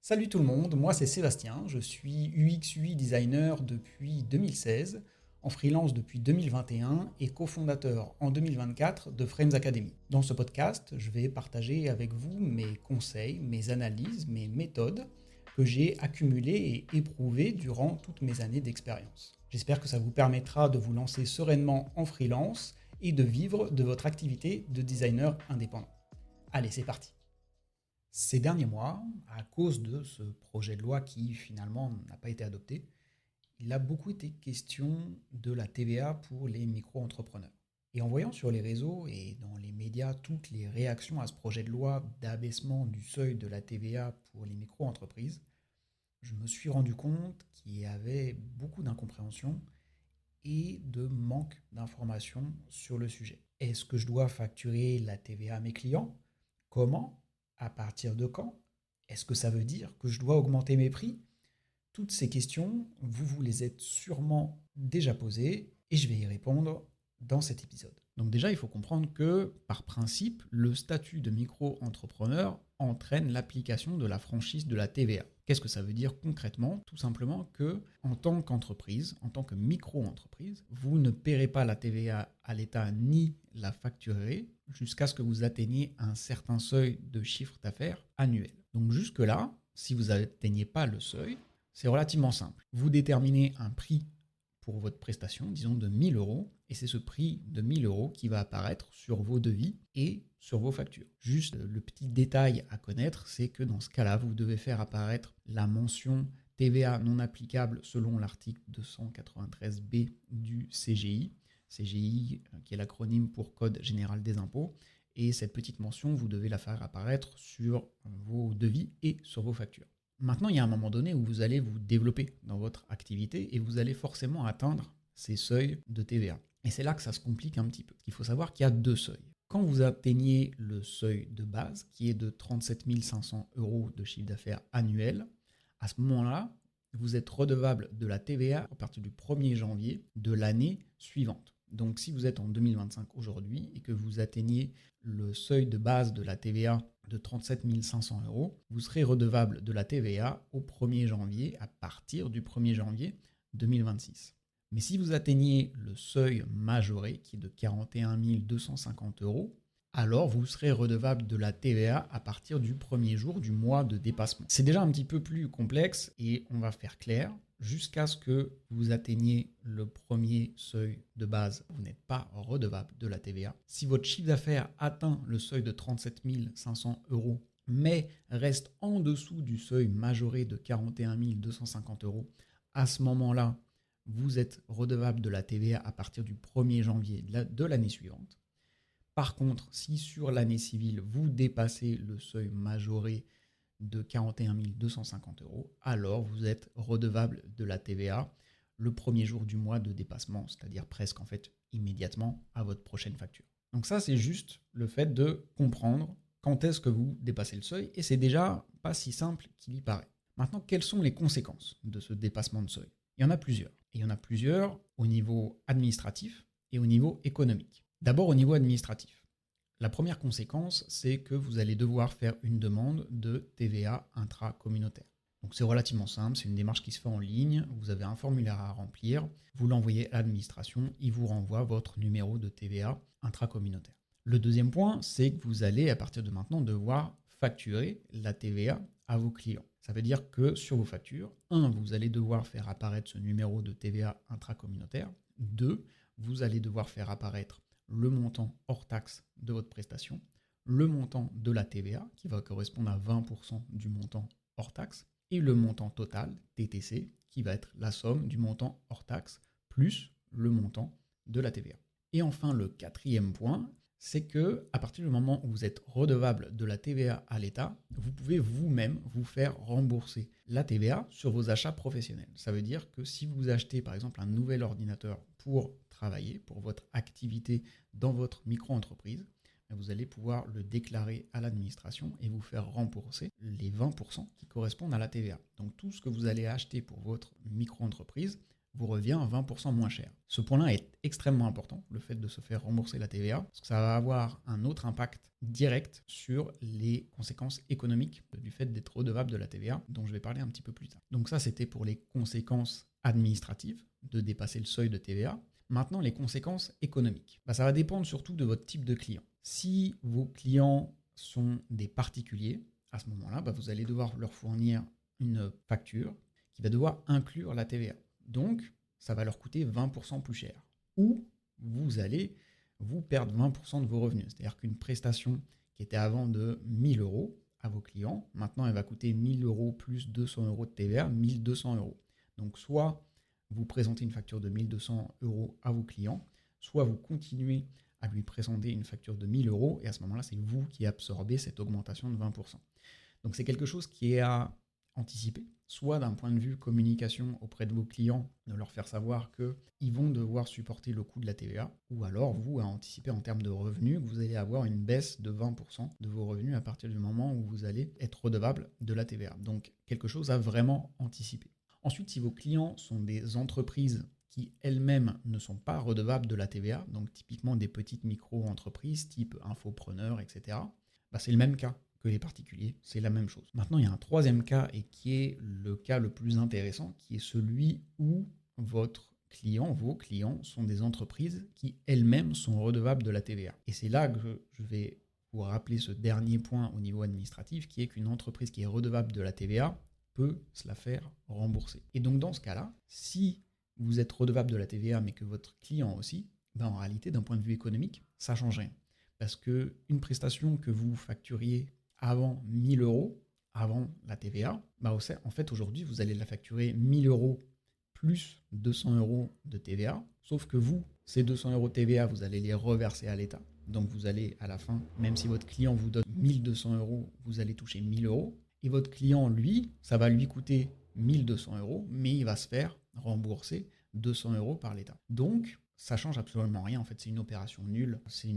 Salut tout le monde, moi c'est Sébastien, je suis UX UI designer depuis 2016, en freelance depuis 2021 et cofondateur en 2024 de Frames Academy. Dans ce podcast, je vais partager avec vous mes conseils, mes analyses, mes méthodes que j'ai accumulées et éprouvées durant toutes mes années d'expérience. J'espère que ça vous permettra de vous lancer sereinement en freelance et de vivre de votre activité de designer indépendant. Allez, c'est parti! Ces derniers mois, à cause de ce projet de loi qui finalement n'a pas été adopté, il a beaucoup été question de la TVA pour les micro-entrepreneurs. Et en voyant sur les réseaux et dans les médias toutes les réactions à ce projet de loi d'abaissement du seuil de la TVA pour les micro-entreprises, je me suis rendu compte qu'il y avait beaucoup d'incompréhension et de manque d'informations sur le sujet. Est-ce que je dois facturer la TVA à mes clients? Comment? À partir de quand? Est-ce que ça veut dire que je dois augmenter mes prix? Toutes ces questions, vous vous les êtes sûrement déjà posées et je vais y répondre dans cet épisode. Donc déjà, il faut comprendre que, par principe, le statut de micro-entrepreneur entraîne l'application de la franchise de la TVA. Qu'est-ce que ça veut dire concrètement? Tout simplement que, en tant qu'entreprise, en tant que micro-entreprise, vous ne paierez pas la TVA à l'État ni la facturerez jusqu'à ce que vous atteigniez un certain seuil de chiffre d'affaires annuel. Donc jusque-là, si vous n'atteignez pas le seuil, c'est relativement simple. Vous déterminez un prix pour votre prestation, disons de 1000 euros, et c'est ce prix de 1000 euros qui va apparaître sur vos devis et sur vos factures. Juste le petit détail à connaître, c'est que dans ce cas-là, vous devez faire apparaître la mention TVA non applicable selon l'article 293B du CGI. CGI qui est l'acronyme pour Code général des impôts. Et cette petite mention, vous devez la faire apparaître sur vos devis et sur vos factures. Maintenant, il y a un moment donné où vous allez vous développer dans votre activité et vous allez forcément atteindre ces seuils de TVA. Et c'est là que ça se complique un petit peu. Il faut savoir qu'il y a deux seuils. Quand vous atteignez le seuil de base, qui est de 37 500 euros de chiffre d'affaires annuel, à ce moment-là, vous êtes redevable de la TVA à partir du 1er janvier de l'année suivante. Donc si vous êtes en 2025 aujourd'hui et que vous atteignez le seuil de base de la TVA de 37 500 euros, vous serez redevable de la TVA au 1er janvier à partir du 1er janvier 2026. Mais si vous atteignez le seuil majoré qui est de 41 250 euros, alors vous serez redevable de la TVA à partir du premier jour du mois de dépassement. C'est déjà un petit peu plus complexe et on va faire clair. Jusqu'à ce que vous atteigniez le premier seuil de base, vous n'êtes pas redevable de la TVA. Si votre chiffre d'affaires atteint le seuil de 37 500 euros, mais reste en dessous du seuil majoré de 41 250 euros, à ce moment-là, vous êtes redevable de la TVA à partir du 1er janvier de l'année suivante. Par contre, si sur l'année civile, vous dépassez le seuil majoré de 41 250 euros, alors vous êtes redevable de la TVA le premier jour du mois de dépassement, c'est-à-dire presque en fait immédiatement à votre prochaine facture. Donc ça, c'est juste le fait de comprendre quand est-ce que vous dépassez le seuil, et c'est déjà pas si simple qu'il y paraît. Maintenant, quelles sont les conséquences de ce dépassement de seuil? Il y en a plusieurs. Et il y en a plusieurs au niveau administratif et au niveau économique. D'abord au niveau administratif. La première conséquence, c'est que vous allez devoir faire une demande de TVA intracommunautaire. Donc c'est relativement simple, c'est une démarche qui se fait en ligne, vous avez un formulaire à remplir, vous l'envoyez à l'administration, il vous renvoie votre numéro de TVA intracommunautaire. Le deuxième point, c'est que vous allez à partir de maintenant devoir facturer la TVA à vos clients. Ça veut dire que sur vos factures, 1, vous allez devoir faire apparaître ce numéro de TVA intracommunautaire. 2, vous allez devoir faire apparaître le montant hors taxe de votre prestation, le montant de la TVA qui va correspondre à 20% du montant hors taxe et le montant total TTC qui va être la somme du montant hors taxe plus le montant de la TVA. Et enfin, le quatrième point, c'est que à partir du moment où vous êtes redevable de la TVA à l'État, vous pouvez vous-même vous faire rembourser la TVA sur vos achats professionnels. Ça veut dire que si vous achetez par exemple un nouvel ordinateur pour travailler, pour votre activité dans votre micro-entreprise, vous allez pouvoir le déclarer à l'administration et vous faire rembourser les 20% qui correspondent à la TVA. Donc tout ce que vous allez acheter pour votre micro-entreprise vous revient 20% moins cher. Ce point-là est extrêmement important, le fait de se faire rembourser la TVA, parce que ça va avoir un autre impact direct sur les conséquences économiques du fait d'être redevable de la TVA, dont je vais parler un petit peu plus tard. Donc ça, c'était pour les conséquences administratives de dépasser le seuil de TVA. Maintenant, les conséquences économiques. Ça va dépendre surtout de votre type de client. Si vos clients sont des particuliers, à ce moment-là, vous allez devoir leur fournir une facture qui va devoir inclure la TVA. Donc, ça va leur coûter 20% plus cher. Ou vous allez vous perdre 20% de vos revenus. C'est-à-dire qu'une prestation qui était avant de 1000 euros à vos clients, maintenant elle va coûter 1000 euros plus 200 euros de TVA, 1200 euros. Donc, soit vous présentez une facture de 1200 euros à vos clients, soit vous continuez à lui présenter une facture de 1000 euros et à ce moment-là, c'est vous qui absorbez cette augmentation de 20%. Donc c'est quelque chose qui est à anticiper, soit d'un point de vue communication auprès de vos clients, de leur faire savoir qu'ils vont devoir supporter le coût de la TVA, ou alors vous à anticiper en termes de revenus, que vous allez avoir une baisse de 20% de vos revenus à partir du moment où vous allez être redevable de la TVA. Donc quelque chose à vraiment anticiper. Ensuite, si vos clients sont des entreprises qui elles-mêmes ne sont pas redevables de la TVA, donc typiquement des petites micro-entreprises type infopreneur, etc., c'est le même cas que les particuliers, c'est la même chose. Maintenant, il y a un troisième cas et qui est le cas le plus intéressant, qui est celui où vos clients sont des entreprises qui elles-mêmes sont redevables de la TVA. Et c'est là que je vais vous rappeler ce dernier point au niveau administratif, qui est qu'une entreprise qui est redevable de la TVA peut se la faire rembourser. Et donc dans ce cas-là, si vous êtes redevable de la TVA, mais que votre client aussi, en réalité, d'un point de vue économique, ça ne change rien. Parce qu'une prestation que vous facturiez avant 1000 euros, avant la TVA, en fait, aujourd'hui, vous allez la facturer 1000 euros plus 200 euros de TVA, sauf que vous, ces 200 euros de TVA, vous allez les reverser à l'État. Donc vous allez, à la fin, même si votre client vous donne 1200 euros, vous allez toucher 1000 euros. Et votre client, lui, ça va lui coûter 1200 euros, mais il va se faire rembourser 200 euros par l'État. Donc, ça change absolument rien. En fait, c'est une opération nulle. C'est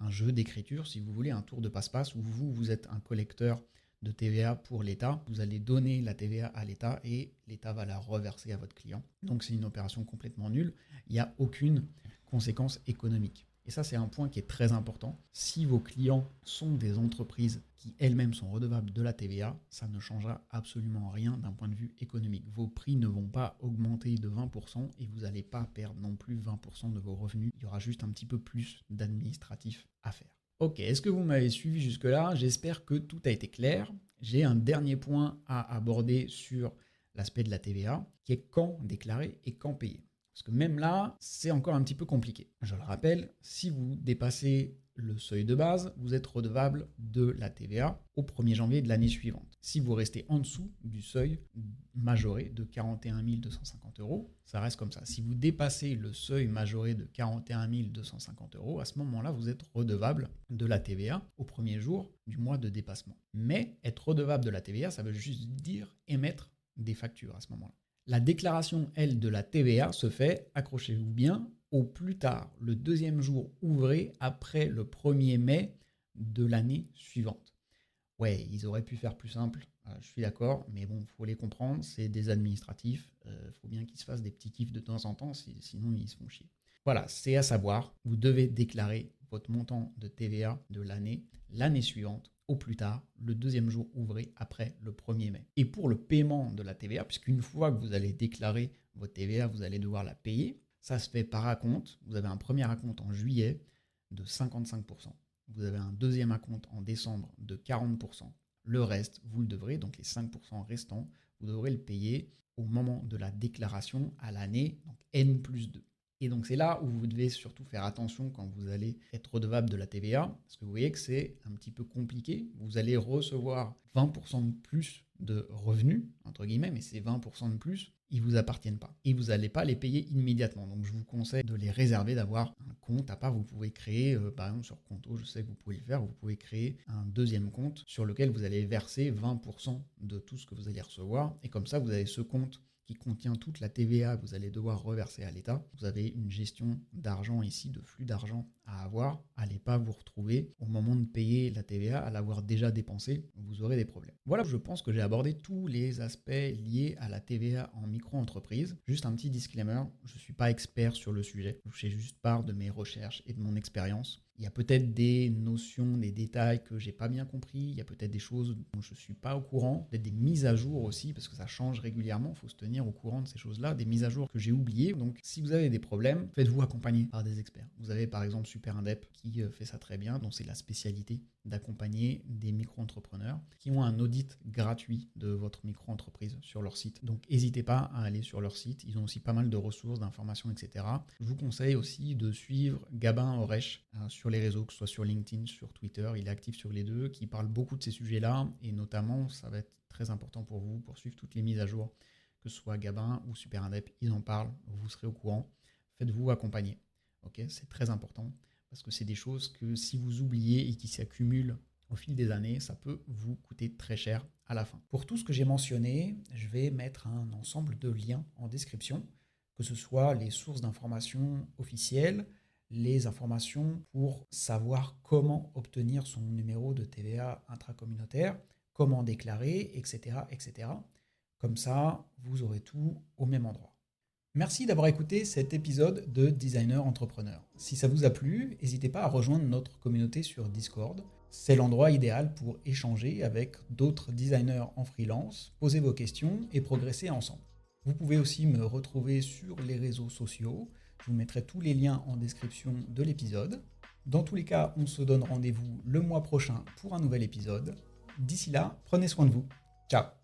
un jeu d'écriture, si vous voulez, un tour de passe-passe où vous êtes un collecteur de TVA pour l'État. Vous allez donner la TVA à l'État et l'État va la reverser à votre client. Donc, c'est une opération complètement nulle. Il n'y a aucune conséquence économique. Et ça, c'est un point qui est très important. Si vos clients sont des entreprises qui elles-mêmes sont redevables de la TVA, ça ne changera absolument rien d'un point de vue économique. Vos prix ne vont pas augmenter de 20% et vous n'allez pas perdre non plus 20% de vos revenus. Il y aura juste un petit peu plus d'administratif à faire. Ok, est-ce que vous m'avez suivi jusque-là? J'espère que tout a été clair. J'ai un dernier point à aborder sur l'aspect de la TVA, qui est quand déclarer et quand payer. Parce que même là, c'est encore un petit peu compliqué. Je le rappelle, si vous dépassez le seuil de base, vous êtes redevable de la TVA au 1er janvier de l'année suivante. Si vous restez en dessous du seuil majoré de 41 250 euros, ça reste comme ça. Si vous dépassez le seuil majoré de 41 250 euros, à ce moment-là, vous êtes redevable de la TVA au premier jour du mois de dépassement. Mais être redevable de la TVA, ça veut juste dire émettre des factures à ce moment-là. La déclaration, elle, de la TVA se fait, accrochez-vous bien, au plus tard, le deuxième jour ouvré après le 1er mai de l'année suivante. Ouais, ils auraient pu faire plus simple, je suis d'accord, mais bon, il faut les comprendre, c'est des administratifs, faut bien qu'ils se fassent des petits kiffs de temps en temps, sinon ils se font chier. Voilà, c'est à savoir, vous devez déclarer votre montant de TVA de l'année suivante, au plus tard, le deuxième jour ouvré après le 1er mai. Et pour le paiement de la TVA, puisqu'une fois que vous allez déclarer votre TVA, vous allez devoir la payer, ça se fait par acompte. Vous avez un premier acompte en juillet de 55%. Vous avez un deuxième acompte en décembre de 40%. Le reste, vous le devrez, donc les 5% restants, vous devrez le payer au moment de la déclaration à l'année, donc N+2. Et donc c'est là où vous devez surtout faire attention quand vous allez être redevable de la TVA, parce que vous voyez que c'est un petit peu compliqué. Vous allez recevoir 20% de plus de revenus, entre guillemets, mais ces 20% de plus, ils ne vous appartiennent pas. Et vous n'allez pas les payer immédiatement. Donc je vous conseille de les réserver, d'avoir un compte à part. Vous pouvez créer, par exemple sur Conto, je sais que vous pouvez le faire, vous pouvez créer un deuxième compte sur lequel vous allez verser 20% de tout ce que vous allez recevoir. Et comme ça, vous avez ce compte qui contient toute la TVA que vous allez devoir reverser à l'État. Vous avez une gestion d'argent ici, de flux d'argent à avoir. Allez pas vous retrouver au moment de payer la TVA à l'avoir déjà dépensé, vous aurez des problèmes. Voilà, je pense que j'ai abordé tous les aspects liés à la TVA en micro-entreprise. Juste un petit disclaimer, je ne suis pas expert sur le sujet. Je fais juste part de mes recherches et de mon expérience. Il y a peut-être des notions, des détails que j'ai pas bien compris. Il y a peut-être des choses dont je ne suis pas au courant. Peut-être des mises à jour aussi, parce que ça change régulièrement. Il faut se tenir au courant de ces choses-là. Des mises à jour que j'ai oubliées. Donc, si vous avez des problèmes, faites-vous accompagner par des experts. Vous avez par exemple Super Indep qui fait ça très bien, dont c'est la spécialité d'accompagner des micro-entrepreneurs qui ont un audit gratuit de votre micro-entreprise sur leur site. Donc n'hésitez pas à aller sur leur site, ils ont aussi pas mal de ressources, d'informations, etc. Je vous conseille aussi de suivre Gabin Oresh sur les réseaux, que ce soit sur LinkedIn, sur Twitter, il est actif sur les deux, qui parle beaucoup de ces sujets-là, et notamment, ça va être très important pour vous, pour suivre toutes les mises à jour, que ce soit Gabin ou Super Indep, ils en parlent, vous serez au courant, faites-vous accompagner. Ok, c'est très important. Parce que c'est des choses que si vous oubliez et qui s'accumulent au fil des années, ça peut vous coûter très cher à la fin. Pour tout ce que j'ai mentionné, je vais mettre un ensemble de liens en description, que ce soit les sources d'informations officielles, les informations pour savoir comment obtenir son numéro de TVA intracommunautaire, comment déclarer, etc., etc. Comme ça, vous aurez tout au même endroit. Merci d'avoir écouté cet épisode de Designer Entrepreneur. Si ça vous a plu, n'hésitez pas à rejoindre notre communauté sur Discord. C'est l'endroit idéal pour échanger avec d'autres designers en freelance, poser vos questions et progresser ensemble. Vous pouvez aussi me retrouver sur les réseaux sociaux. Je vous mettrai tous les liens en description de l'épisode. Dans tous les cas, on se donne rendez-vous le mois prochain pour un nouvel épisode. D'ici là, prenez soin de vous. Ciao!